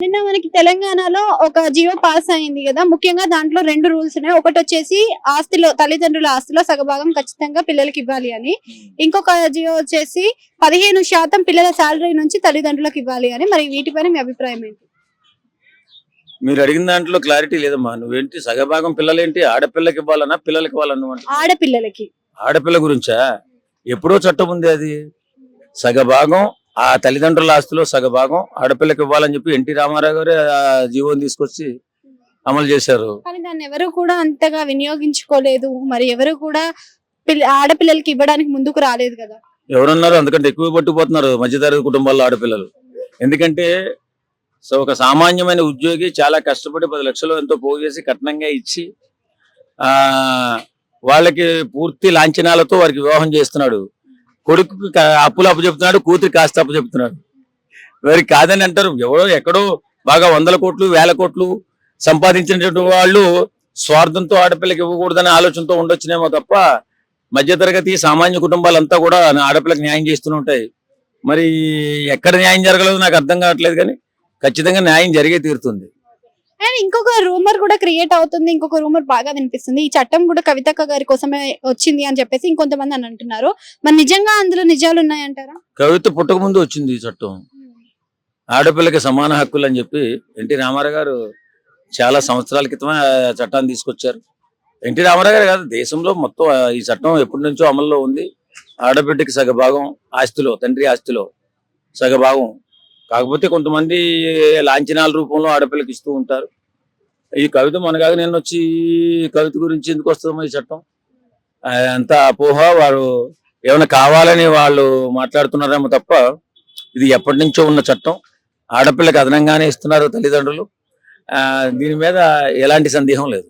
నిన్న మనకి తెలంగాణలో ఒక జియో పాస్ అయింది కదా. ముఖ్యంగా దాంట్లో 2 రూల్స్ ఉన్నాయి. ఒకటొచ్చేసి ఆస్తిలో తల్లిదండ్రుల ఆస్తిలో సగభాగం ఖచ్చితంగా పిల్లలకి ఇవ్వాలి అని. ఇంకొక జియో వచ్చేసి 15% పిల్లల సాలరీ నుంచి తల్లిదండ్రులకు ఇవ్వాలి అని. మరి వీటిపైన మీ అభిప్రాయం ఏంటి? మీరు అడిగిన దాంట్లో క్లారిటీ లేదమ్మా. నువ్వేంటి సగభాగం పిల్లలేంటి ఆడపిల్లకి ఇవ్వాలన్నా పిల్లలకి ఇవ్వాలన్నా ఆడపిల్లలకి. ఆడపిల్ల గురించా? ఎప్పుడో చట్టం ఉంది అది. సగభాగం ఆ తల్లిదండ్రుల ఆస్తిలో సగభాగం ఆడపిల్లకి ఇవ్వాలని చెప్పి ఎన్టీ రామారావు గారు ఆ జీవోని తీసుకొచ్చి అమలు చేశారు. కానీ దాన్ని ఎవరు కూడా అంతగా వినియోగించుకోలేదు. మరి ఎవరు కూడా ఆడపిల్లలకి ఇవ్వడానికి ముందుకు రాలేదు కదా. ఎవరున్నారు అందుకంటే ఎక్కువ పట్టుకుపోతున్నారు మధ్యతరగతి కుటుంబాల్లో ఆడపిల్లలు. ఎందుకంటే ఒక సామాన్యమైన ఉద్యోగి చాలా కష్టపడి 10 లక్షలు ఎంతో పోగు చేసి కట్నంగా ఇచ్చి ఆ వాళ్ళకి పూర్తి లాంఛనాలతో వారికి వివాహం చేస్తున్నాడు. కొడుకు అప్పులు అప్పచెప్తున్నాడు, కూతురు కాస్త అప్పచెప్తున్నాడు. వారికి కాదని అంటారు. ఎవరో ఎక్కడో బాగా 100 కోట్లు 1000 కోట్లు సంపాదించినటువంటి వాళ్ళు స్వార్థంతో ఆడపిల్లకి ఇవ్వకూడదనే ఆలోచనతో ఉండొచ్చునేమో తప్ప మధ్యతరగతి సామాన్య కుటుంబాలంతా కూడా ఆడపిల్లకి న్యాయం చేస్తూనే ఉంటాయి. మరి ఎక్కడ న్యాయం జరగలేదు నాకు అర్థం కావట్లేదు, కానీ ఖచ్చితంగా న్యాయం జరిగే తీరుతుంది. అండ్ ఇంకొక రూమర్ కూడా క్రియేట్ అవుతుంది. ఇంకొక రూమర్ బాగా వినిపిస్తుంది. ఈ చట్టం కూడా కవితక్క గారి కోసమే వచ్చింది అని చెప్పేసి ఇంకొంతమంది అని అంటున్నారు. మరి నిజంగా అందులో నిజాలు ఉన్నాయంటారా? కవిత పుట్టక ముందు వచ్చింది ఈ చట్టం. ఆడపిల్లకి సమాన హక్కులు అని చెప్పి ఎన్టీ రామారావు గారు చాలా సంవత్సరాల క్రితమే చట్టాన్ని తీసుకొచ్చారు. ఎన్టీ రామారావు గారు కాదు, దేశంలో మొత్తం ఈ చట్టం ఎప్పటి నుంచో అమల్లో ఉంది. ఆడబిడ్డకి సగభాగం ఆస్తిలో, తండ్రి ఆస్తిలో సగభాగం. కాకపోతే కొంతమంది లాంఛనాల రూపంలో ఆడపిల్లకి ఇస్తూ ఉంటారు. ఈ కవిత మనగాక నేను వచ్చి కవిత గురించి ఎందుకు వస్తుందో ఈ చట్టం అంత అపోహ. వారు ఏమైనా కావాలని వాళ్ళు మాట్లాడుతున్నారేమో తప్ప ఇది ఎప్పటి నుంచో ఉన్న చట్టం. ఆడపిల్లకి అదనంగానే ఇస్తున్నారు తల్లిదండ్రులు. దీని మీద ఎలాంటి సందేహం లేదు.